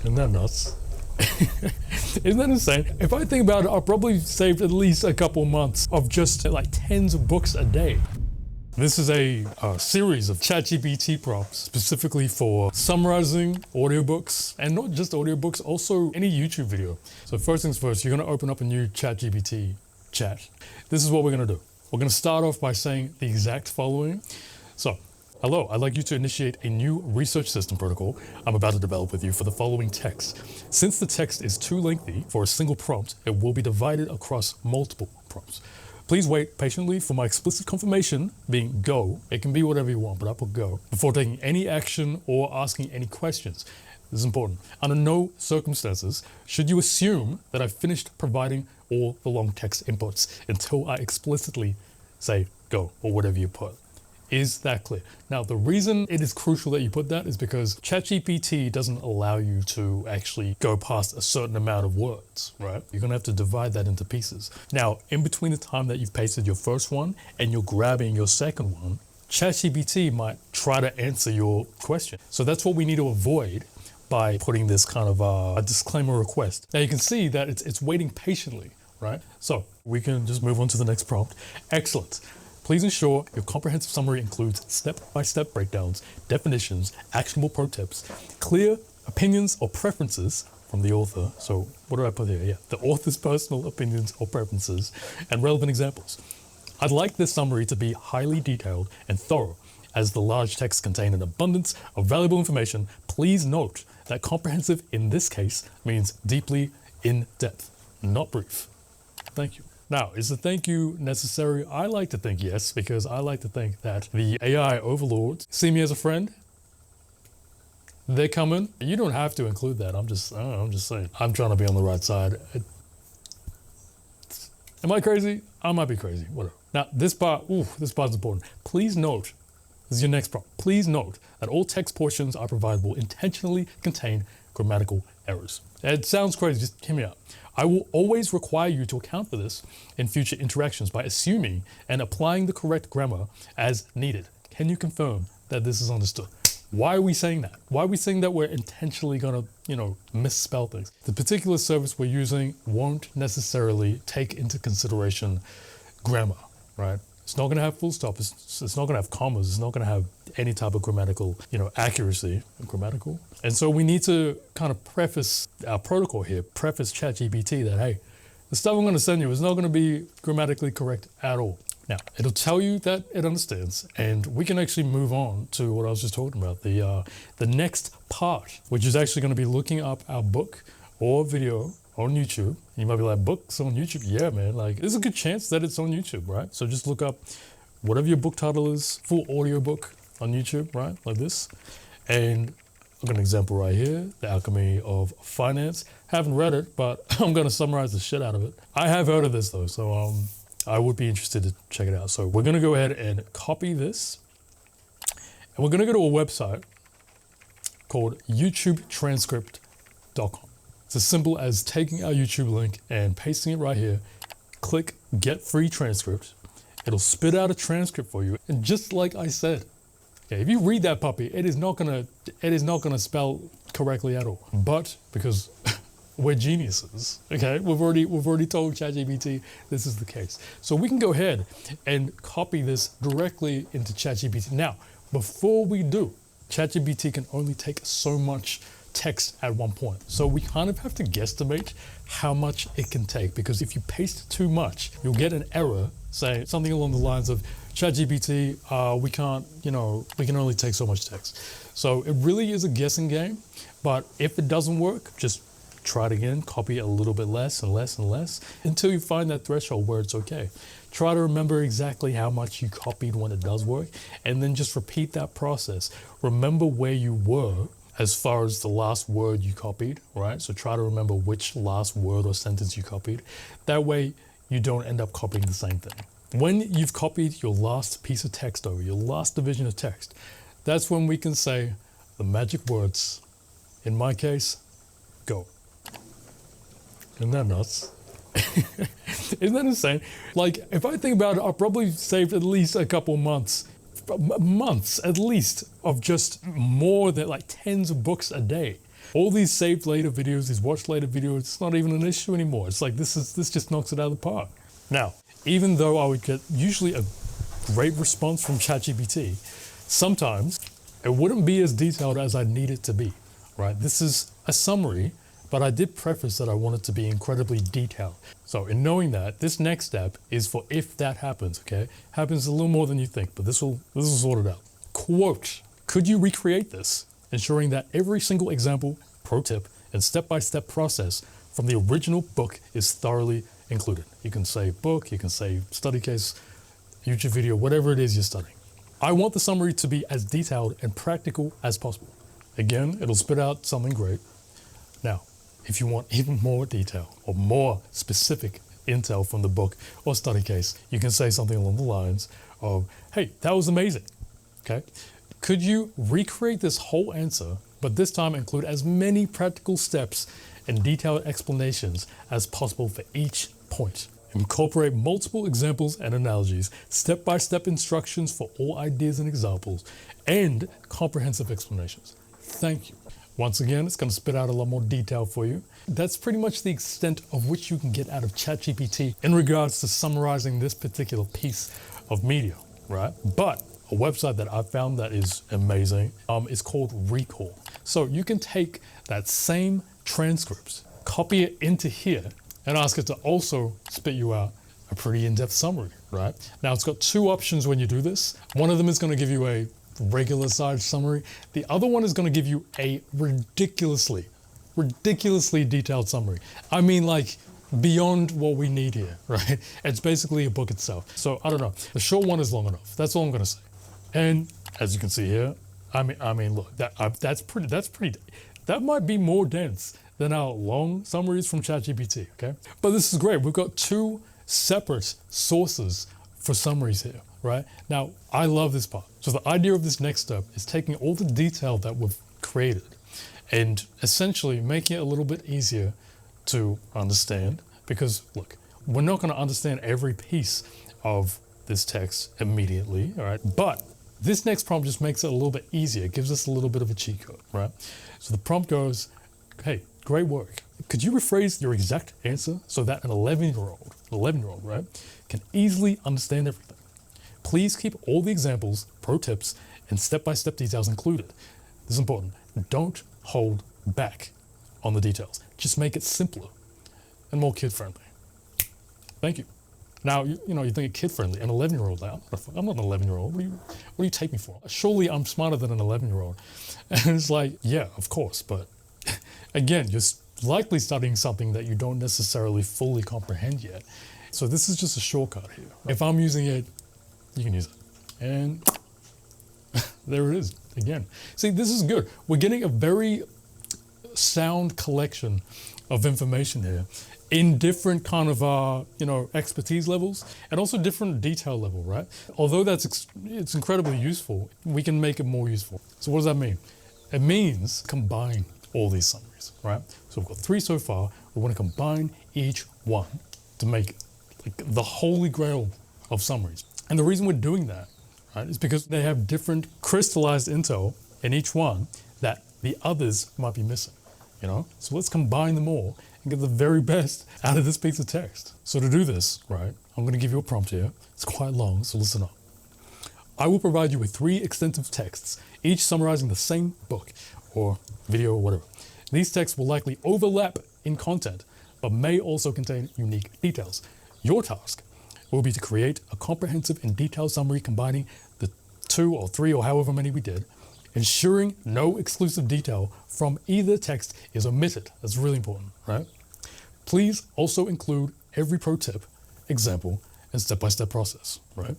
Isn't that nuts? Isn't that insane? If I think about it, I've probably saved at least a couple months of just like tens of books a day. This is a series of Chat GPT prompts specifically for summarizing audiobooks, and not just audiobooks, also any YouTube video. So first things first, you're gonna open up a new Chat GPT chat. This is what we're gonna do. We're gonna start off by saying the exact following. So, hello, I'd like you to initiate a new research system protocol I'm about to develop with you for the following text. Since the text is too lengthy for a single prompt, it will be divided across multiple prompts. Please wait patiently for my explicit confirmation, being go. It can be whatever you want, but I put go, before taking any action or asking any questions. This is important. Under no circumstances should you assume that I've finished providing all the long text inputs until I explicitly say go, or whatever you put. Is that clear? Now, the reason it is crucial that you put that is because ChatGPT doesn't allow you to actually go past a certain amount of words, right? You're gonna have to divide that into pieces. Now, in between the time that you've pasted your first one and you're grabbing your second one, ChatGPT might try to answer your question. So that's what we need to avoid by putting this kind of a disclaimer request. Now you can see that it's waiting patiently, right? So we can just move on to the next prompt. Excellent. Please ensure your comprehensive summary includes step-by-step breakdowns, definitions, actionable pro tips, clear opinions or preferences from the author. So what did I put here? Yeah, the author's personal opinions or preferences and relevant examples. I'd like this summary to be highly detailed and thorough, as the large text contain an abundance of valuable information. Please note that comprehensive in this case means deeply in depth, not brief. Thank you. Now, is the thank you necessary? I like to think yes, because I like to think that the AI overlords see me as a friend. They're coming. You don't have to include that. I'm just saying. I'm trying to be on the right side. Am I crazy? I might be crazy, whatever. Now, this part's important. Please note, this is your next prompt. Please note that all text portions I provide will intentionally contain grammatical errors. It sounds crazy, just hear me out. I will always require you to account for this in future interactions by assuming and applying the correct grammar as needed. Can you confirm that this is understood? Why are we saying that? Why are we saying that we're intentionally gonna, misspell things? The particular service we're using won't necessarily take into consideration grammar, right? It's not gonna have full stop, it's not gonna have commas, it's not gonna have any type of grammatical, accuracy, grammatical. And so we need to kind of preface our protocol here, preface ChatGPT that, hey, the stuff I'm gonna send you is not gonna be grammatically correct at all. Now, it'll tell you that it understands, and we can actually move on to what I was just talking about, the next part, which is actually gonna be looking up our book or video on YouTube. You might be like, books on YouTube? Yeah, man, there's a good chance that it's on YouTube, right? So just look up whatever your book title is, full audiobook on YouTube, right? Like this. And I've got an example right here, The Alchemy of Finance. Haven't read it, but I'm gonna summarize the shit out of it. I have heard of this though, so I would be interested to check it out. So we're gonna go ahead and copy this, and we're gonna go to a website called YouTubetranscript.com. It's as simple as taking our YouTube link and pasting it right here. Click Get Free Transcript. It'll spit out a transcript for you. And just like I said, okay, if you read that puppy, it is not gonna spell correctly at all. But because we're geniuses, okay, we've already told ChatGPT this is the case. So we can go ahead and copy this directly into ChatGPT. Now, before we do, ChatGPT can only take so much text at one point. So we kind of have to guesstimate how much it can take, because if you paste too much, you'll get an error saying something along the lines of, ChatGPT, we can only take so much text. So it really is a guessing game, but if it doesn't work, just try it again, copy a little bit less and less and less until you find that threshold where it's okay. Try to remember exactly how much you copied when it does work, and then just repeat that process. Remember where you were as far as the last word you copied, right? So try to remember which last word or sentence you copied. That way you don't end up copying the same thing. When you've copied your last piece of text over, your last division of text, that's when we can say the magic words. In my case, go. Isn't that nuts? Isn't that insane? If I think about it, I've probably saved at least a couple months at least, of just more than tens of books a day. All these saved later videos, these watched later videos, it's not even an issue anymore. It's like this just knocks it out of the park. Now, even though I would get usually a great response from Chat GPT, sometimes it wouldn't be as detailed as I need it to be, right? This is a summary, but I did preface that I want it to be incredibly detailed. So in knowing that, this next step is for if that happens, okay? Happens a little more than you think, but this will sort it out. Quote, could you recreate this, ensuring that every single example, pro tip, and step-by-step process from the original book is thoroughly included? You can say book, you can say study case, YouTube video, whatever it is you're studying. I want the summary to be as detailed and practical as possible. Again, it'll spit out something great. Now, if you want even more detail or more specific intel from the book or study case, you can say something along the lines of, hey, that was amazing, okay? Could you recreate this whole answer, but this time include as many practical steps and detailed explanations as possible for each point? Incorporate multiple examples and analogies, step-by-step instructions for all ideas and examples, and comprehensive explanations. Thank you. Once again, it's going to spit out a lot more detail for you. That's pretty much the extent of which you can get out of Chat GPT in regards to summarizing this particular piece of media, right? But a website that I found that is amazing is called Recall. So you can take that same transcript, copy it into here, and ask it to also spit you out a pretty in-depth summary, right? Now it's got two options when you do this. One of them is going to give you a regular size summary. The other one is going to give you a ridiculously detailed summary. I mean, like beyond what we need here, right? It's basically a book itself. So I don't know. The short one is long enough. That's all I'm going to say. And as you can see here, I mean, look, that's pretty. That might be more dense than our long summaries from ChatGPT, okay? But this is great. We've got two separate sources for summaries here, right? Now, I love this part. So the idea of this next step is taking all the detail that we've created and essentially making it a little bit easier to understand, because look, we're not going to understand every piece of this text immediately, all right? But this next prompt just makes it a little bit easier. It gives us a little bit of a cheat code, right? So the prompt goes, hey, great work. Could you rephrase your exact answer so that an 11-year-old, right, can easily understand everything? Please keep all the examples, pro tips, and step-by-step details included. This is important. Don't hold back on the details. Just make it simpler and more kid-friendly. Thank you. Now, you think kid-friendly, an 11-year-old. I'm not an 11-year-old. What do you take me for? Surely I'm smarter than an 11-year-old. And it's like, yeah, of course, but again, you're likely studying something that you don't necessarily fully comprehend yet. So this is just a shortcut here. If I'm using it, you can use it. And there it is again. See, this is good. We're getting a very sound collection of information here in different kind of, expertise levels and also different detail level, right? Although it's incredibly useful, we can make it more useful. So what does that mean? It means combine all these summaries, right? So we've got 3 so far. We want to combine each one to make like the holy grail of summaries. And the reason we're doing that, right, is because they have different crystallized intel in each one that the others might be missing, So let's combine them all and get the very best out of this piece of text. So to do this, right, I'm going to give you a prompt here. It's quite long, so listen up. I will provide you with 3 extensive texts, each summarizing the same book or video or whatever. These texts will likely overlap in content, but may also contain unique details. Your task will be to create a comprehensive and detailed summary combining the 2 or 3 or however many we did, ensuring no exclusive detail from either text is omitted. That's really important, right? Please also include every pro tip, example, and step-by-step process, right?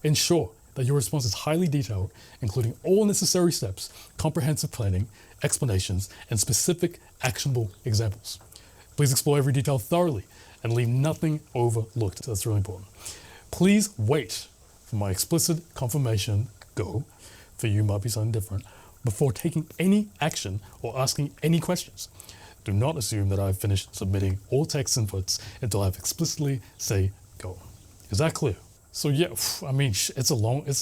Ensure that your response is highly detailed, including all necessary steps, comprehensive planning, explanations, and specific actionable examples. Please explore every detail thoroughly and leave nothing overlooked. That's really important. Please wait for my explicit confirmation, go, for you might be something different, before taking any action or asking any questions. Do not assume that I've finished submitting all text inputs until I've explicitly say go. Is that clear? So yeah, I mean, it's a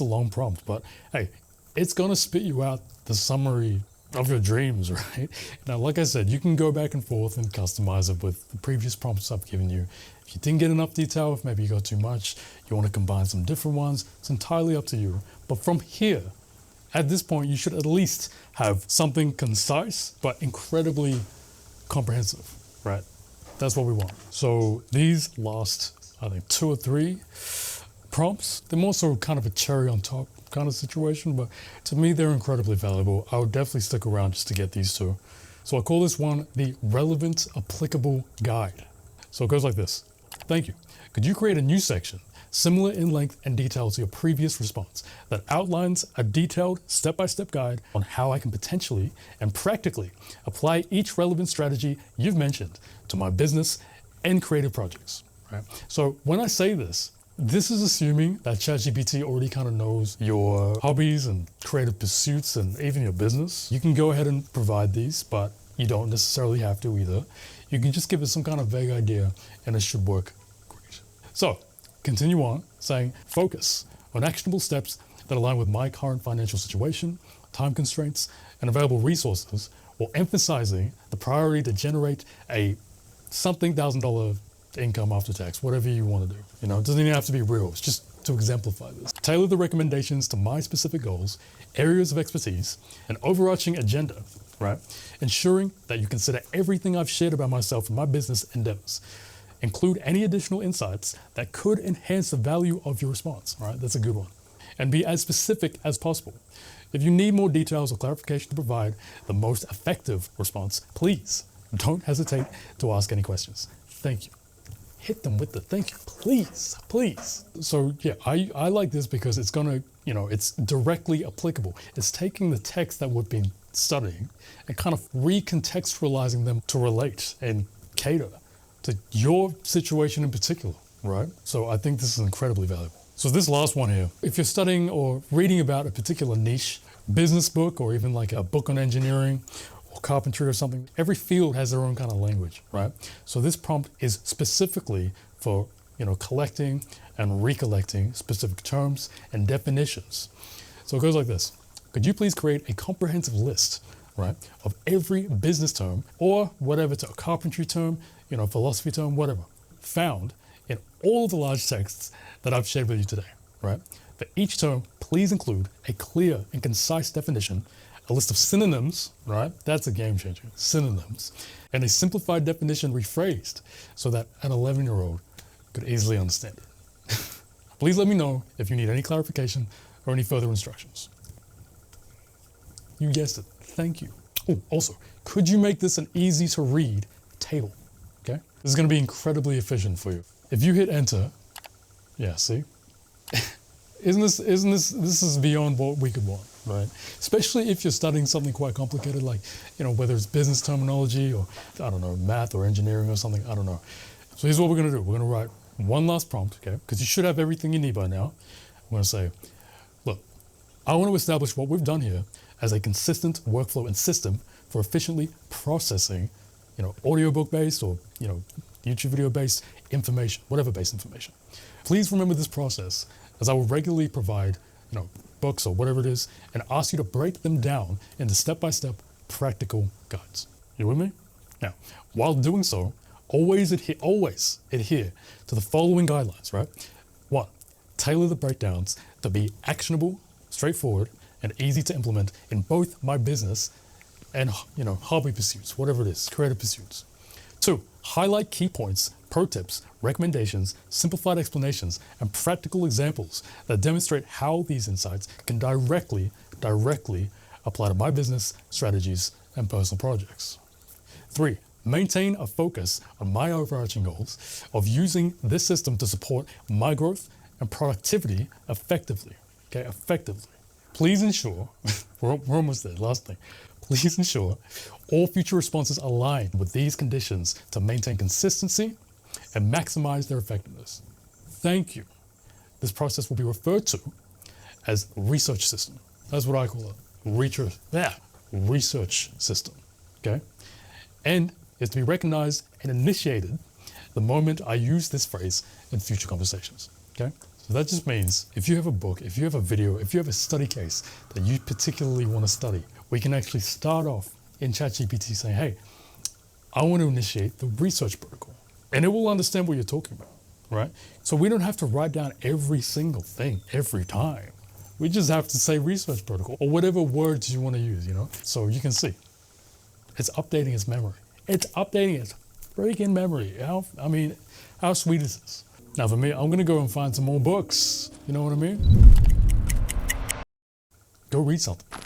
long prompt, but hey, it's gonna spit you out the summary of your dreams, right? Now, like I said, you can go back and forth and customize it with the previous prompts I've given you. If you didn't get enough detail, if maybe you got too much, you want to combine some different ones, it's entirely up to you. But from here, at this point, you should at least have something concise, but incredibly comprehensive, right? That's what we want. So these last, I think, 2 or 3 prompts, they're more so kind of a cherry on top kind of situation, but to me, they're incredibly valuable. I would definitely stick around just to get these 2. So I call this one the Relevant Applicable Guide. So it goes like this. Thank you. Could you create a new section similar in length and detail to your previous response that outlines a detailed step-by-step guide on how I can potentially and practically apply each relevant strategy you've mentioned to my business and creative projects, right? So when I say this is assuming that Chat GPT already kind of knows your hobbies and creative pursuits and even your business. You can go ahead and provide these, but you don't necessarily have to either. You can just give it some kind of vague idea and it should work great. So continue on saying, focus on actionable steps that align with my current financial situation, time constraints, and available resources, while emphasizing the priority to generate a something $1,000 income after tax, whatever you want to do. You know, it doesn't even have to be real, it's just to exemplify this. Tailor the recommendations to my specific goals, areas of expertise, and overarching agenda, right? Ensuring that you consider everything I've shared about myself and my business endeavors. Include any additional insights that could enhance the value of your response, right? That's a good one. And be as specific as possible. If you need more details or clarification to provide the most effective response, please don't hesitate to ask any questions. Thank you. Hit them with the thank you, please, please. So yeah, I like this because it's gonna, you know, it's directly applicable. It's taking the text that we've been studying and kind of recontextualizing them to relate and cater to your situation in particular, right? So I think this is incredibly valuable. So this last one here, if you're studying or reading about a particular niche, business book, or even like a book on engineering or carpentry or something, every field has their own kind of language, right? So this prompt is specifically for, you know, collecting and recollecting specific terms and definitions. So it goes like this. Could you please create a comprehensive list, right, of every business term or whatever, a carpentry term, you know, philosophy term, whatever, found in all of the large texts that I've shared with you today, right? For each term, please include a clear and concise definition, a list of synonyms, right? That's a game changer, synonyms, and a simplified definition rephrased so that an 11-year-old could easily understand it. Please let me know if you need any clarification or any further instructions. You guessed it, thank you. Oh, also, could you make this an easy to read table, okay? This is gonna be incredibly efficient for you. If you hit enter, yeah, see? This is beyond what we could want, right? Especially if you're studying something quite complicated, like, you know, whether it's business terminology or, I don't know, math or engineering or something, I don't know. So here's what we're gonna do. We're gonna write one last prompt, okay? Because you should have everything you need by now. I'm gonna say, look, I want to establish what we've done here as a consistent workflow and system for efficiently processing, you know, audiobook-based or, you know, YouTube video-based information, whatever based information. Please remember this process, as I will regularly provide, you know, books or whatever it is, and ask you to break them down into step-by-step practical guides. You with me? Now, while doing so, always adhere to the following guidelines, right? 1, tailor the breakdowns to be actionable, straightforward, and easy to implement in both my business and, you know, hobby pursuits, whatever it is, creative pursuits. 2, highlight key points, pro tips, recommendations, simplified explanations, and practical examples that demonstrate how these insights can directly apply to my business, strategies, and personal projects. 3, maintain a focus on my overarching goals of using this system to support my growth and productivity effectively, okay, effectively. Please ensure, we're almost there, last thing. Please ensure all future responses align with these conditions to maintain consistency and maximize their effectiveness. Thank you. This process will be referred to as research system. That's what I call it, research system, okay? And it's to be recognized and initiated the moment I use this phrase in future conversations, okay? So that just means if you have a book, if you have a video, if you have a study case that you particularly want to study, we can actually start off in Chat GPT saying, hey, I want to initiate the research protocol. And it will understand what you're talking about, right? So we don't have to write down every single thing every time. We just have to say research protocol or whatever words you want to use, So you can see, it's updating its memory. It's updating its freaking memory. How sweet is this? Now for me, I'm gonna go and find some more books. You know what I mean? Go read something.